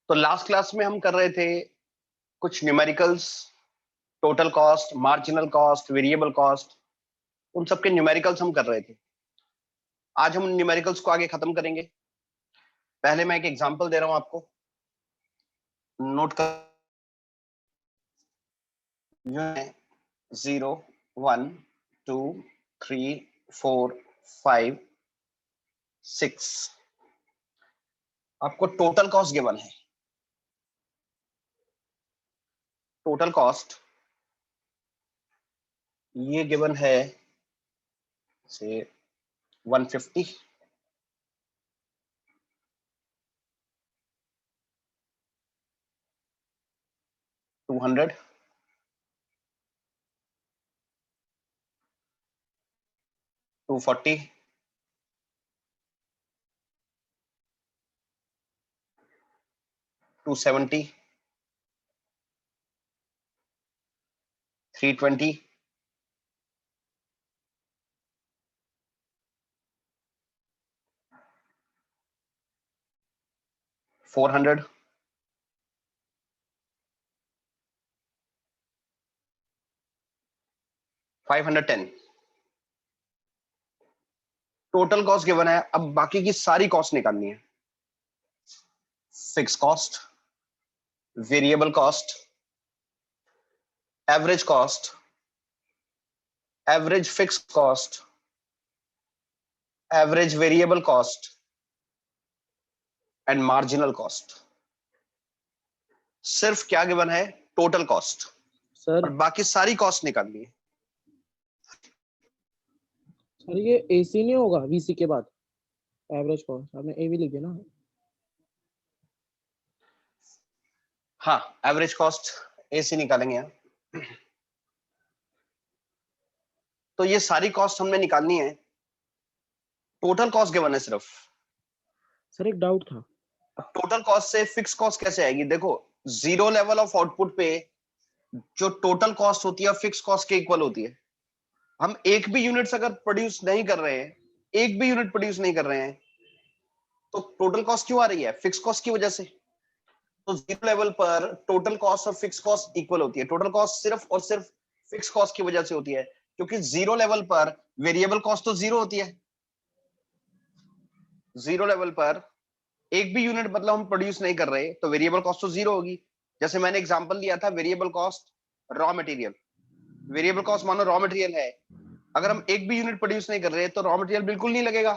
तो last class में हम कर रहे थे कुछ numericals, total cost, marginal cost, variable cost, उन सबके न्यूमेरिकल्स हम कर रहे थे। आज हम न्यूमेरिकल्स को आगे खत्म करेंगे। पहले मैं एक एग्जांपल दे रहा हूं आपको, नोट कर। 0 1 2 3 4 5 6 आपको टोटल कॉस्ट गिवन है। टोटल कॉस्ट ये गिवन है से 150, 200, 240, 270, 320, 400, 510। टोटल कॉस्ट गिवन है। अब बाकी की सारी कॉस्ट निकालनी है। Fix cost, variable cost, average cost, average fix cost, average variable cost and marginal cost. सिर्फ क्या गिवन है? Total cost. सर और बाकी सारी कॉस्ट निकालनी है। सर ये एसी नहीं होगा वीसी के बाद? एवरेज कॉस्ट आपने ए भी लिख दिया ना? हाँ, एवरेज कॉस्ट एसी निकालेंगे यहाँ। तो ये सारी कॉस्ट हमने निकालनी है। टोटल कॉस्ट गिवन है सिर्फ। सर एक डाउट था। टोटल कॉस्ट से फिक्स कॉस्ट कैसे आएगी? देखो, जीरो लेवल ऑफ आउटपुट पे जो टोटल कॉस्ट होती है फिक्स कॉस्ट के इक्वल होती है। हम एक भी यूनिट्स अगर प्रोड्यूस नहीं कर रहे हैं, एक भी यूनिट प्रोड्यूस नहीं कर रहे हैं, तो टोटल कॉस्ट क्यों आ रही है? फिक्स कॉस्ट की वजह से। तो जीरो लेवल पर टोटल कॉस्ट और फिक्स कॉस्ट इक्वल होती है। टोटल कॉस्ट सिर्फ और सिर्फ फिक्स कॉस्ट की वजह से होती है, क्योंकि जीरो लेवल पर वेरिएबल कॉस्ट तो जीरो होती है। जीरो लेवल पर एक भी यूनिट मतलब हम प्रोड्यूस नहीं कर रहे, तो वेरिएबल कॉस्ट तो जीरो होगी। जैसे मैंने एग्जांपल दिया था, variable cost raw material. Variable cost मानो रॉ मटेरियल है, अगर हम एक भी यूनिट प्रोड्यूस नहीं कर रहे तो रॉ मटेरियल बिल्कुल नहीं लगेगा।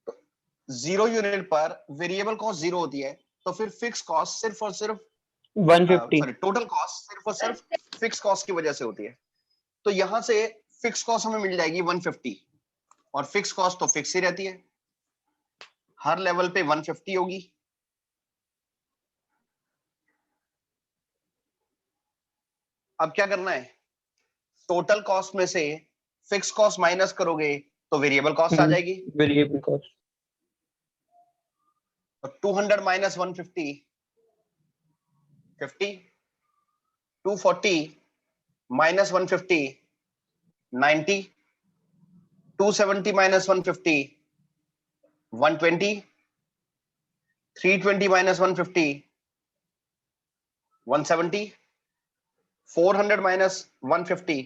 तो जीरो यूनिट पर वेरिएबल कॉस्ट जीरो होती है, तो फिर फिक्स कॉस्ट सिर्फ और सिर्फ 150। सॉरी टोटल कॉस्ट सिर्फ और सिर्फ फिक्स कॉस्ट की वजह से होती है। तो यहां से फिक्स कॉस्ट हमें मिल जाएगी 150, और फिक्स कॉस्ट तो फिक्स ही रहती है, हर लेवल पे 150 होगी। अब क्या करना है? टोटल कॉस्ट में से फिक्स कॉस्ट माइनस करोगे तो वेरिएबल कॉस्ट आ जाएगी। Variable cost. और 200 minus 150 50, 240 minus 150 90, 270 minus 150 120, 320 minus 150 170, 400 minus 150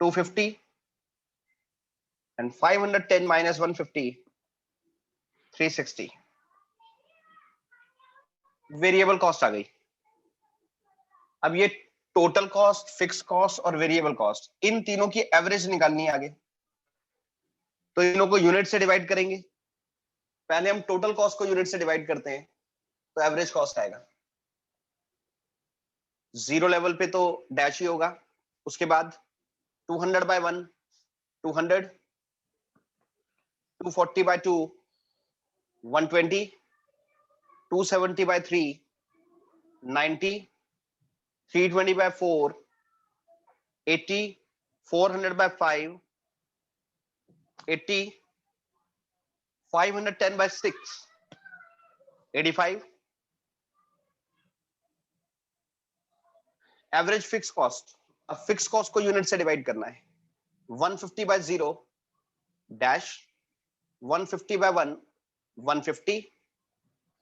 250 and 510 minus 150 360। Variable cost आ गई। अब ये टोटल कॉस्ट, फिक्स कॉस्ट और वेरिएबल कॉस्ट, इन तीनों की एवरेज निकालनी है आगे। तो इनों को यूनिट से डिवाइड करेंगे। पहले हम टोटल कॉस्ट को यूनिट से डिवाइड करते हैं, तो एवरेज कॉस्ट आएगा। जीरो लेवल पे तो डैश ही होगा, उसके बाद 200 bye 1 200, 240 bye 2 120, 270 bye 3 90, 320 by 4 80, 400 by 5 80, 510 by 6 85। Average fix cost. अब फिक्स कॉस्ट को यूनिट से डिवाइड करना है। 150 by 0 dash, 150 by 1 150,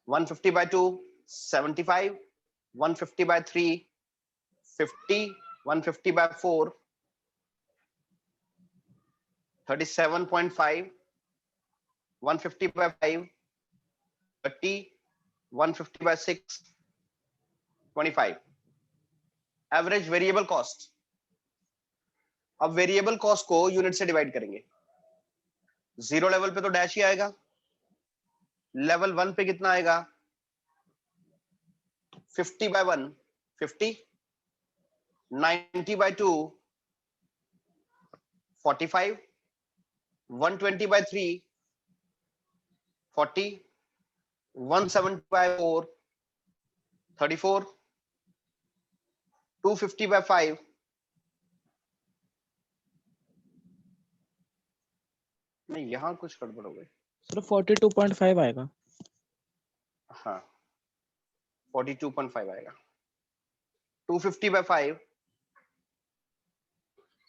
150 by 2, 75, 150 by 3, 50, 150 by 4, 37.5, 150 by 5, 30, 150 by 6, 25. Average variable cost. अब वेरिएबल कॉस्ट को यूनिट से डिवाइड करेंगे। जीरो लेवल पे तो डैश ही आएगा, लेवल 1 पे कितना आएगा? 50 by 1, 50, 90 by 2, 45, 120 by 3, 40, 170 by 4, 34, 250 by 5, नहीं यहां कुछ गड़बड़ हो गई। सिर्फ 42.5 आएगा। हाँ 42.5 आएगा। 250 by 5,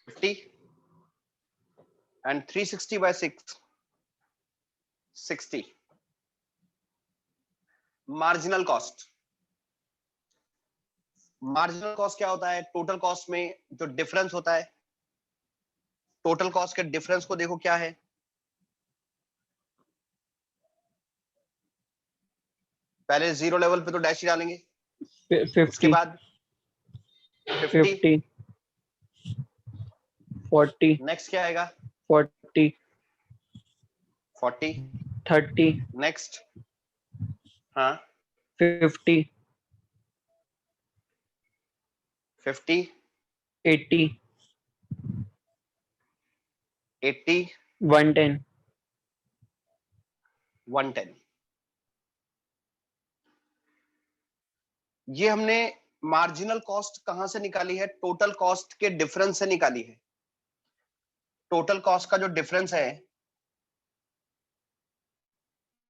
50, and 360 by 6, 60. Marginal cost. Marginal cost क्या होता है? टोटल कॉस्ट में जो डिफरेंस होता है, टोटल कॉस्ट के डिफरेंस को देखो क्या है। पहले जीरो लेवल पे तो डैश ही डालेंगे, 50, उसके बाद 50, 50, 40, नेक्स्ट क्या आएगा? 40, 40, 30, नेक्स्ट हाँ 50, 50, 80, 80, 110, 110। ये हमने मार्जिनल कॉस्ट कहां से निकाली है? टोटल कॉस्ट के डिफरेंस से निकाली है। टोटल कॉस्ट का जो डिफरेंस है,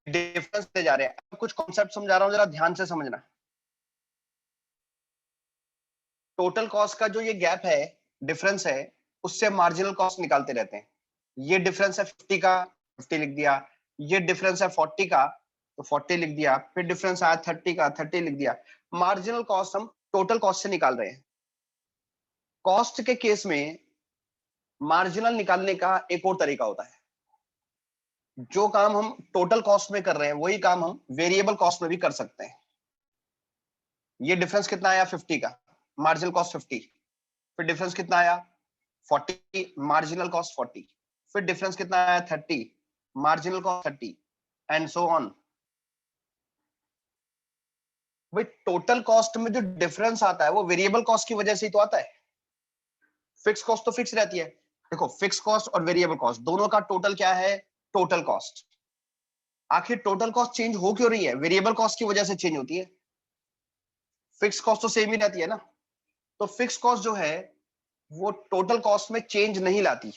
डिफरेंस ले जा रहे हैं। कुछ कॉन्सेप्ट समझा रहा हूं, जरा ध्यान से समझना। टोटल कॉस्ट का जो ये गैप है, डिफरेंस है, उससे मार्जिनल कॉस्ट निकालते रहते हैं। ये डिफरेंस है 50 का, 50 लिख दिया। ये डिफरेंस है 40 का, तो 40 लिख दिया। फिर डिफरेंस आया 30 का, 30 लिख दिया। मार्जिनल कॉस्ट हम टोटल कॉस्ट से निकाल रहे हैं। कॉस्ट के केस में मार्जिनल निकालने का एक और तरीका होता है। जो काम हम टोटल कॉस्ट में कर रहे हैं, वही काम हम वेरिएबल कॉस्ट में भी कर सकते हैं। ये डिफरेंस कितना आया? 50 का, मार्जिनल कॉस्ट 50। फिर डिफरेंस कितना आया? 40, मार्जिनल कॉस्ट 40। फिर डिफरेंस कितना आया? 30, marginal cost 30, and so on. भाई टोटल कॉस्ट में जो डिफरेंस आता है वो वेरिएबल कॉस्ट की वजह से ही तो आता है। फिक्स कॉस्ट तो फिक्स रहती है। देखो फिक्स कॉस्ट और वेरिएबल कॉस्ट दोनों का टोटल क्या है? Total cost. आखिर टोटल कॉस्ट चेंज हो क्यों रही है? वेरिएबल कॉस्ट की वजह से चेंज होती है। फिक्स कॉस्ट तो सेम ही रहती है ना। तो फिक्स कॉस्ट जो है वो टोटल कॉस्ट में चेंज नहीं लाती,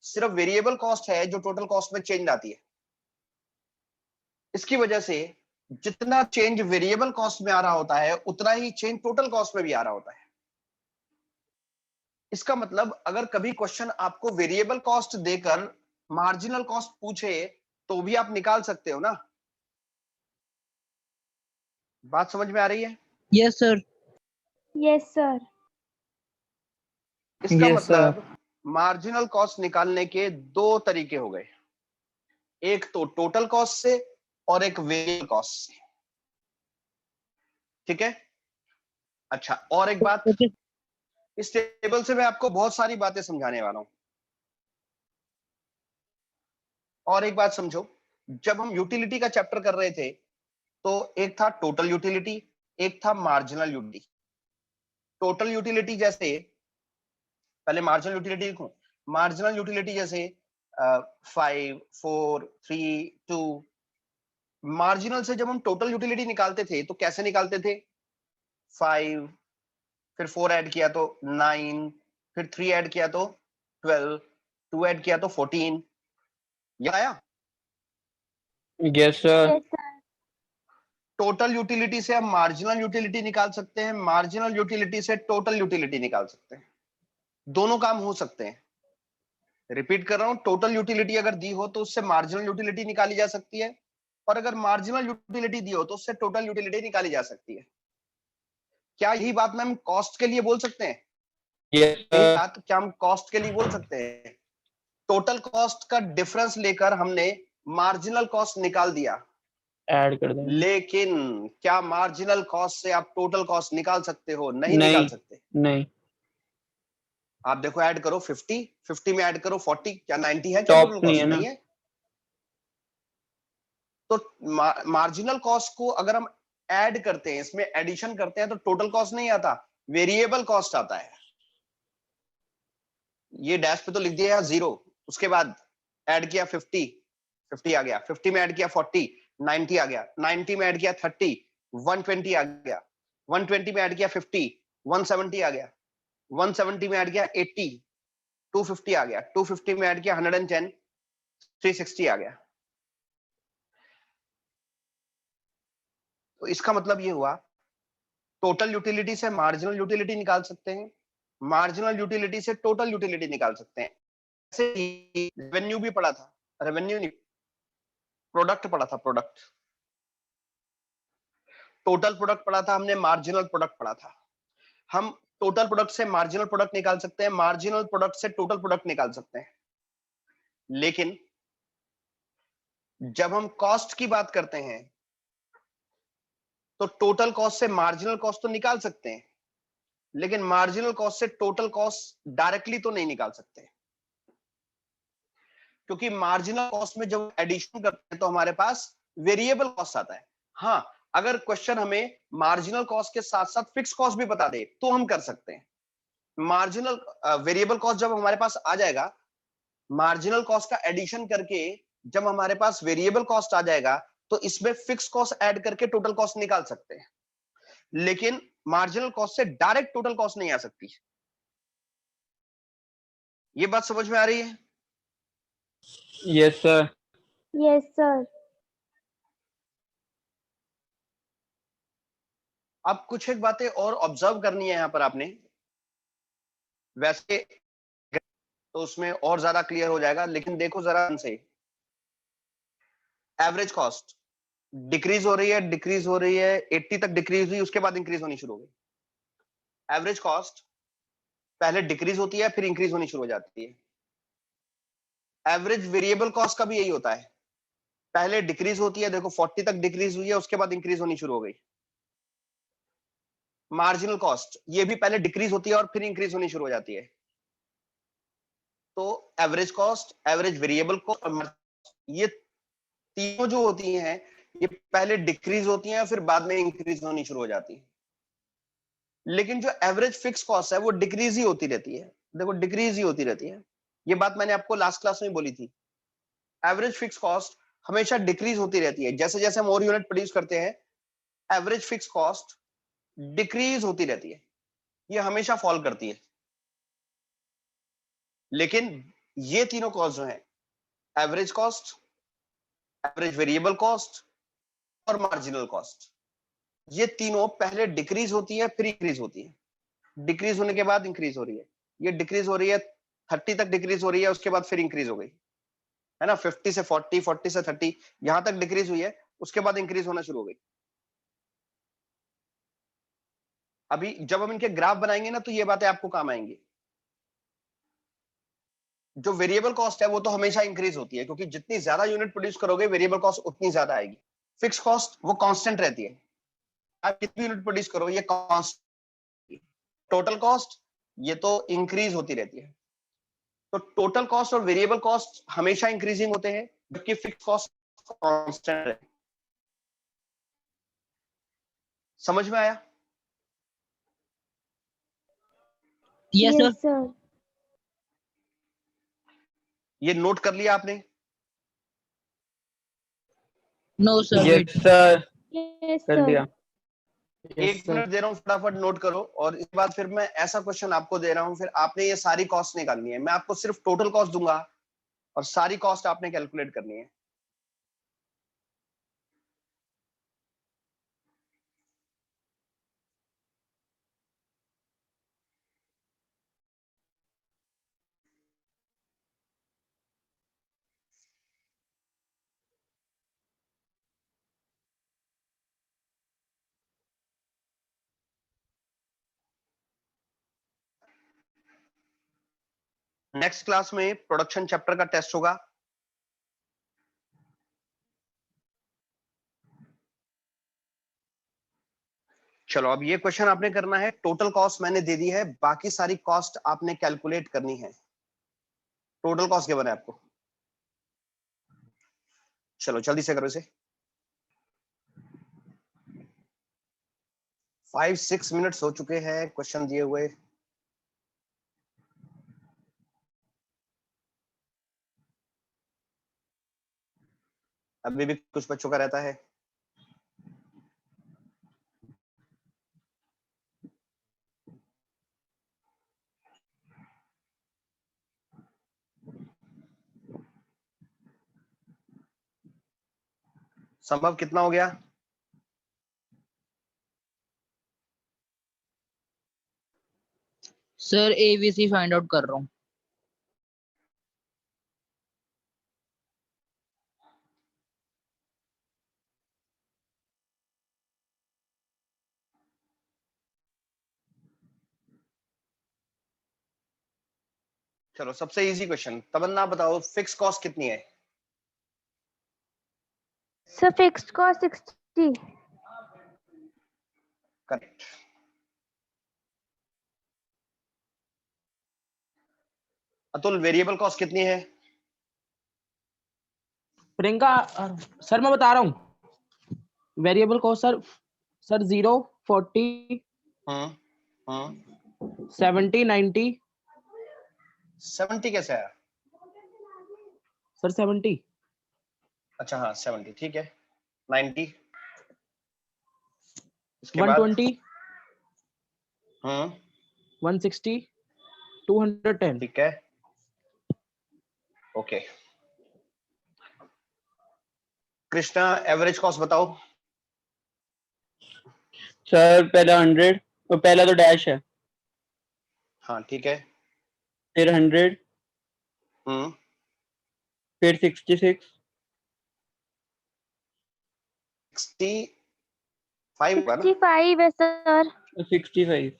सिर्फ वेरिएबल कॉस्ट है जो टोटल कॉस्ट में चेंज लाती है। इसकी वजह से जितना चेंज वेरिएबल कॉस्ट में आ रहा होता है, उतना ही चेंज टोटल कॉस्ट में भी आ रहा होता है। इसका मतलब अगर कभी क्वेश्चन आपको वेरिएबल कॉस्ट देकर मार्जिनल कॉस्ट पूछे तो भी आप निकाल सकते हो ना। बात समझ में आ रही है? Yes sir. Yes sir. इसका Yes, मतलब मार्जिनल कॉस्ट निकालने के दो तरीके हो गए, एक तो टोटल कॉस्ट से और एक वेरिएबल कॉस्ट से। ठीक है? अच्छा, और एक बात, इस टेबल से मैं आपको बहुत सारी बातें समझाने वाला हूं। और एक बात समझो, जब हम यूटिलिटी का चैप्टर कर रहे थे तो एक था टोटल यूटिलिटी, एक था मार्जिनल यूटिलिटी। टोटल यूटिलिटी जैसे, पहले मार्जिनल यूटिलिटी लिखूं। मार्जिनल यूटिलिटी जैसे 5, 4, 3, 2। मार्जिनल से जब हम टोटल यूटिलिटी निकालते थे तो कैसे निकालते थे? 5, फिर 4 ऐड किया तो 9, फिर 3 ऐड किया तो 12, 2 ऐड किया तो 14। याद आया? yes sir, yes sir. Total utility से हम मार्जिनल यूटिलिटी निकाल सकते हैं, मार्जिनल यूटिलिटी से टोटल यूटिलिटी निकाल सकते हैं। दोनों काम हो सकते हैं। रिपीट कर रहा हूं, टोटल यूटिलिटी अगर दी हो तो उससे मार्जिनल यूटिलिटी निकाली जा सकती है, और अगर मार्जिनल यूटिलिटी दी हो तो उससे टोटल यूटिलिटी निकाली जा सकती है। क्या यही बात मैम कॉस्ट के लिए बोल सकते हैं? यस यही सर। बात क्या हम कॉस्ट के लिए बोल सकते हैं? टोटल कॉस्ट का डिफरेंस लेकर हमने मार्जिनल कॉस्ट निकाल दिया, ऐड कर देंगे। लेकिन क्या मार्जिनल कॉस्ट से आप टोटल कॉस्ट निकाल सकते हो? नहीं निकाल नहीं सकते। नहीं, आप देखो ऐड करो 50, 50 में ऐड करो 40, क्या 90 है? क्या टॉप टोटल नहीं कॉस्ट? है ना। नहीं है। तो मार्जिनल कॉस्ट को अगर हम ऐड करते हैं, इसमें एडिशन करते हैं, तो टोटल कॉस्ट नहीं आता, वेरिएबल कॉस्ट आता है। ये डैश पे तो लिख दिया जीरो, उसके बाद ऐड किया 50, 50 आ गया, 50 में ऐड किया 40, 90 आ गया, 90 में ऐड किया 30, 120 आ गया, 120 में ऐड किया 50, 170 आ गया, 170 में ऐड किया 80, 250 आ गया, 250 में ऐड किया 110, 360 आ गया। तो इसका मतलब ये हुआ टोटल यूटिलिटी से मार्जिनल यूटिलिटी निकाल सकते हैं, मार्जिनल यूटिलिटी से टोटल यूटिलिटी निकाल सकते हैं। ऐसे ही रेवेन्यू भी पढ़ा था, रेवेन्यू नहीं, प्रोडक्ट पढ़ा था, प्रोडक्ट। टोटल प्रोडक्ट पढ़ा था हमने, मार्जिनल प्रोडक्ट पढ़ा था। हम टोटल प्रोडक्ट से मार्जिनल प्रोडक्ट निकाल सकते हैं, मार्जिनल प्रोडक्ट से टोटल प्रोडक्ट निकाल सकते हैं। लेकिन जब हम कॉस्ट की बात करते हैं तो टोटल कॉस्ट से मार्जिनल कॉस्ट तो निकाल सकते हैं, लेकिन मार्जिनल कॉस्ट से टोटल कॉस्ट डायरेक्टली तो नहीं निकाल सकते, क्योंकि मार्जिनल कॉस्ट में जब एडिशन करते हैं तो हमारे पास वेरिएबल कॉस्ट आता है। हाँ, अगर क्वेश्चन हमें मार्जिनल कॉस्ट के साथ साथ फिक्स कॉस्ट भी बता दे तो हम कर सकते हैं। मार्जिनल वेरिएबल कॉस्ट जब हमारे पास आ जाएगा, मार्जिनल कॉस्ट का एडिशन करके जब हमारे पास वेरिएबल कॉस्ट आ जाएगा, तो इसमें फिक्स कॉस्ट ऐड करके टोटल कॉस्ट निकाल सकते हैं, लेकिन मार्जिनल कॉस्ट से डायरेक्ट टोटल कॉस्ट नहीं आ सकती। ये बात समझ में आ रही है? Yes sir. Yes, sir. अब कुछ एक बातें और ऑब्जर्व करनी है यहां पर आपने, वैसे तो उसमें और ज्यादा क्लियर हो जाएगा, लेकिन देखो जरा से, एवरेज कॉस्ट डिक्रीज हो रही है, डिक्रीज हो रही है, 80 तक डिक्रीज हुई, उसके बाद इंक्रीज होनी शुरू हो गई। एवरेज कॉस्ट पहले डिक्रीज होती है, फिर इंक्रीज होनी शुरू हो जाती है। एवरेज वेरिएबल कॉस्ट का भी यही होता है, पहले डिक्रीज होती है, देखो 40 तक डिक्रीज हुई है, उसके बाद इंक्रीज होनी शुरू हो गई। मार्जिनल कॉस्ट ये भी पहले डिक्रीज होती है और फिर इंक्रीज होनी शुरू हो जाती है। तो average cost, average variable cost, ये तीनों जो होती हैं, ये पहले डिक्रीज होती हैं फिर बाद में इंक्रीज होनी शुरू हो जाती है। लेकिन जो एवरेज फिक्स कॉस्ट है वो डिक्रीज ही होती रहती है, देखो डिक्रीज ही होती रहती है। ये बात मैंने आपको लास्ट क्लास में बोली थी, एवरेज फिक्स कॉस्ट हमेशा डिक्रीज होती रहती है, जैसे जैसे हम और यूनिट प्रोड्यूस करते हैं एवरेज फिक्स कॉस्ट डिक्रीज होती रहती है, ये हमेशा फॉल करती है। लेकिन ये तीनों कॉस्ट जो है, average cost, average variable cost और मार्जिनल कॉस्ट, ये तीनों पहले डिक्रीज होती है फिर इंक्रीज होती है, डिक्रीज होने के बाद इंक्रीज हो रही है। ये डिक्रीज हो रही है 30 तक डिक्रीज हो रही है, उसके बाद फिर इंक्रीज हो गई है ना, 50 से 40, 40 से 30, यहां तक डिक्रीज हुई है, उसके बाद इंक्रीज होना शुरू हो गई। अभी जब हम इनके ग्राफ बनाएंगे ना, तो ये बातें आपको काम आएंगी। जो वेरिएबल कॉस्ट है वो तो हमेशा इंक्रीज होती है, क्योंकि जितनी ज्यादा यूनिट प्रोड्यूस करोगे वेरिएबल कॉस्ट उतनी ज्यादा आएगी। फिक्स कॉस्ट वो कांस्टेंट रहती है, आप कितनी यूनिट प्रोड्यूस करो ये कांस्टेंट। टोटल कॉस्ट ये तो इंक्रीज होती रहती है। तो टोटल कॉस्ट और वेरिएबल कॉस्ट हमेशा इंक्रीजिंग होते हैं, जबकि फिक्स कॉस्ट कांस्टेंट है। समझ में आया? Yes sir. Yes, sir. ये नोट कर लिया आपने? No sir, yes wait. Sir, Yes, कर sir. दिया। एक मिनट दे रहा हूँ, फटाफट नोट करो, और इसके बाद फिर मैं ऐसा क्वेश्चन आपको दे रहा हूँ, फिर आपने ये सारी कॉस्ट निकालनी है। मैं आपको सिर्फ टोटल कॉस्ट दूंगा और सारी कॉस्ट आपने कैलकुलेट करनी है। नेक्स्ट क्लास में प्रोडक्शन चैप्टर का टेस्ट होगा। चलो अब ये क्वेश्चन आपने करना है, टोटल कॉस्ट मैंने दे दी है, बाकी सारी कॉस्ट आपने कैलकुलेट करनी है। टोटल कॉस्ट गिवन है आपको। चलो जल्दी से करो इसे। 5-6 मिनट्स हो चुके हैं क्वेश्चन दिए हुए। अभी भी कुछ बच्चों का रहता है। संभव कितना हो गया? सर एबीसी फाइंड आउट कर रहा हूँ। चलो सबसे इजी क्वेश्चन, तमन्ना बताओ फिक्स कॉस्ट कितनी है? Sir fixed cost 60। Correct. Atul variable cost कितनी है? प्रियंका सर मैं बता रहा हूँ वेरिएबल कॉस्ट सर 0, 40, हम्म 70, 90। 70 कैसे आया? सर 70। अच्छा हाँ 70 ठीक है। 90 इसके बाद 120, 160, 210। ठीक है ओके। कृष्णा एवरेज कॉस्ट बताओ। सर पहला 100, तो पहला तो डैश है, हाँ ठीक है। फिर 100, हम्म फिर 66, 65 होगा ना? 65 है सर। 65,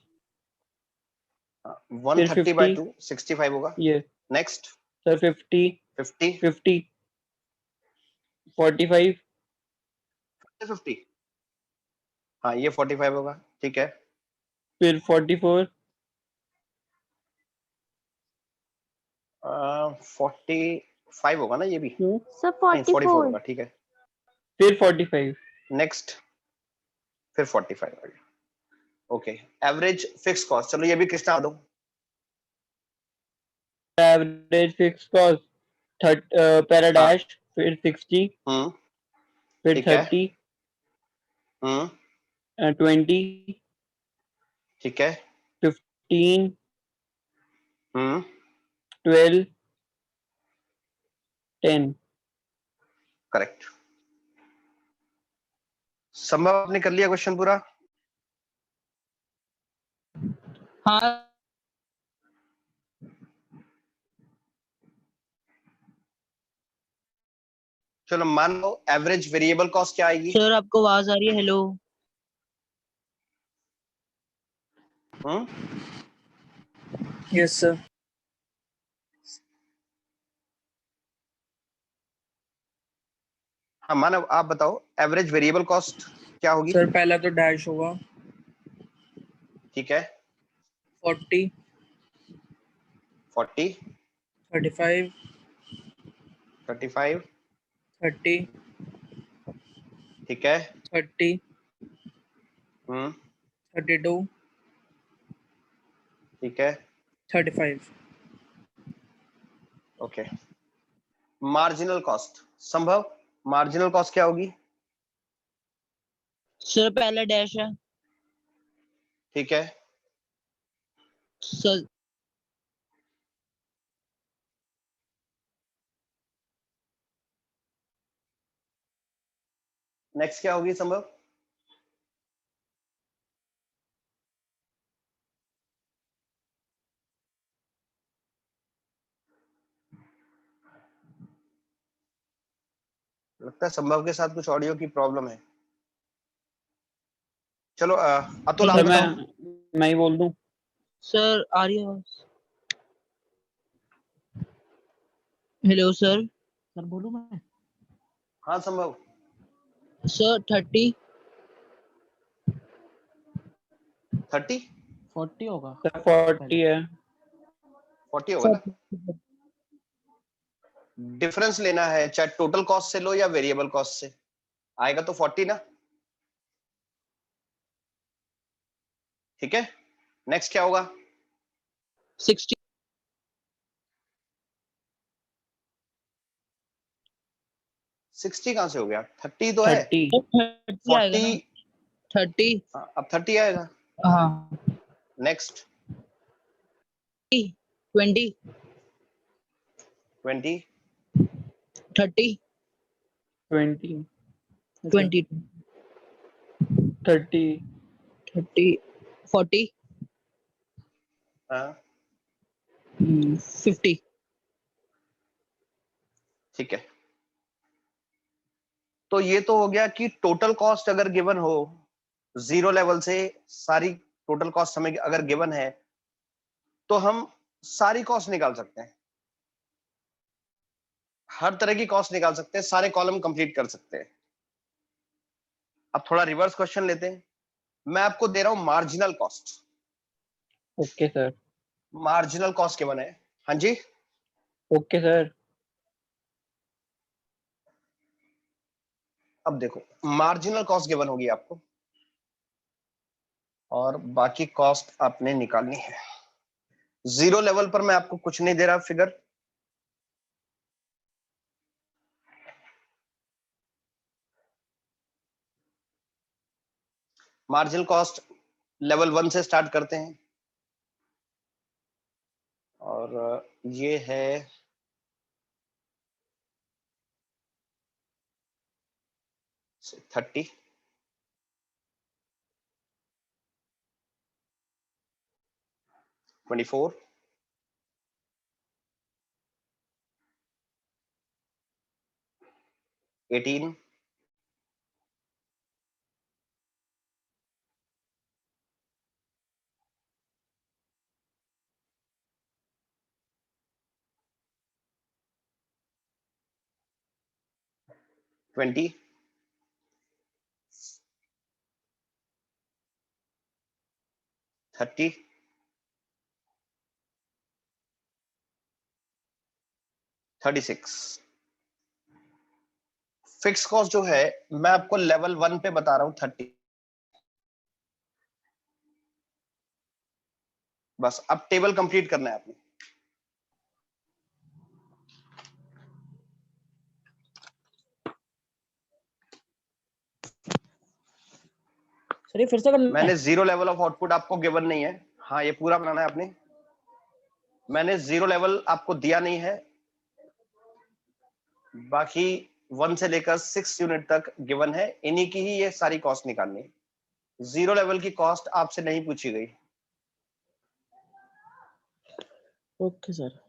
130/2 65 होगा। ये नेक्स्ट सर 50, 50 50, 45, 50 हाँ ये 45 होगा ठीक है। फिर 44, 45 होगा ना ये भी? सर नहीं 44 44। होगा ठीक है। फिर 45, नेक्स्ट फिर 45 आ गया। ओके एवरेज फिक्स कॉस्ट, चलो ये भी कृष्णा दो। एवरेज फिक्स कॉस्ट पहला हाँ डैश, फिर 60, फिर ठीक है 30, हम्म 20, ठीक है 15, हम्म 12, 10। करेक्ट। संभव आपने कर लिया क्वेश्चन पूरा? हाँ चलो मान लो एवरेज वेरिएबल कॉस्ट क्या आएगी? सर आपको आवाज आ रही है? हेलो हम्म यस सर। हाँ मानव आप बताओ एवरेज वेरिएबल कॉस्ट क्या होगी? सर पहला तो डैश होगा, ठीक है 40, 40 35, 35 30, ठीक है 30, हम्म 32, ठीक है 35। ओके। मार्जिनल कॉस्ट संभव, मार्जिनल कॉस्ट क्या होगी? सर पहला डैश है ठीक है सर। नेक्स्ट क्या होगी संभव? लगता है संभव के साथ कुछ ऑडियो की प्रॉब्लम है। चलो अतुल आप सर बताओ। मैं ही बोल दूं। सर आ रही है आवाज? Hello sir. सर बोलूं मैं? हाँ संभव। सर 30। 30 40 होगा। सर 40 है। 40 होगा ना। डिफरेंस लेना है, चाहे टोटल कॉस्ट से लो या वेरिएबल कॉस्ट से, आएगा तो 40 ना। ठीक है, नेक्स्ट क्या होगा? 60। 60 कहां से हो गया? 30 तो है। 30। 30 आएगा 40 ना। 30। अब 30 आएगा। हाँ। नेक्स्ट 20। 20 30। 20। 22। 30। 30। 40। हाँ 50। ठीक है। तो ये तो हो गया कि टोटल कॉस्ट अगर गिवन हो, जीरो लेवल से सारी टोटल कॉस्ट हमें अगर गिवन है तो हम सारी कॉस्ट निकाल सकते हैं, हर तरह की कॉस्ट निकाल सकते हैं, सारे कॉलम कंप्लीट कर सकते हैं। अब थोड़ा रिवर्स क्वेश्चन लेते हैं। मैं आपको दे रहा हूं marginal cost. Okay sir. Marginal cost given है। हाँ जी, ओके सर। अब देखो मार्जिनल कॉस्ट गिवन होगी आपको और बाकी कॉस्ट आपने निकालनी है। जीरो लेवल पर मैं आपको कुछ नहीं दे रहा फिगर, मार्जिनल कॉस्ट लेवल 1 से स्टार्ट करते हैं और ये है 30, 24, 18, 20, 30, 36। फिक्स कॉस्ट जो है मैं आपको लेवल 1 पे बता रहा हूं 30। बस अब टेबल कंप्लीट करना है आपने। सर ये फिर से करना मैंने है? जीरो लेवल ऑफ आउटपुट आपको गिवन नहीं है। हाँ ये पूरा बनाना है आपने। मैंने जीरो लेवल आपको दिया नहीं है, बाकी 1 से लेकर 6 यूनिट तक गिवन है, इन्हीं की ही ये सारी कॉस्ट निकालनी है। जीरो लेवल की कॉस्ट आपसे नहीं पूछी गई। Okay sir.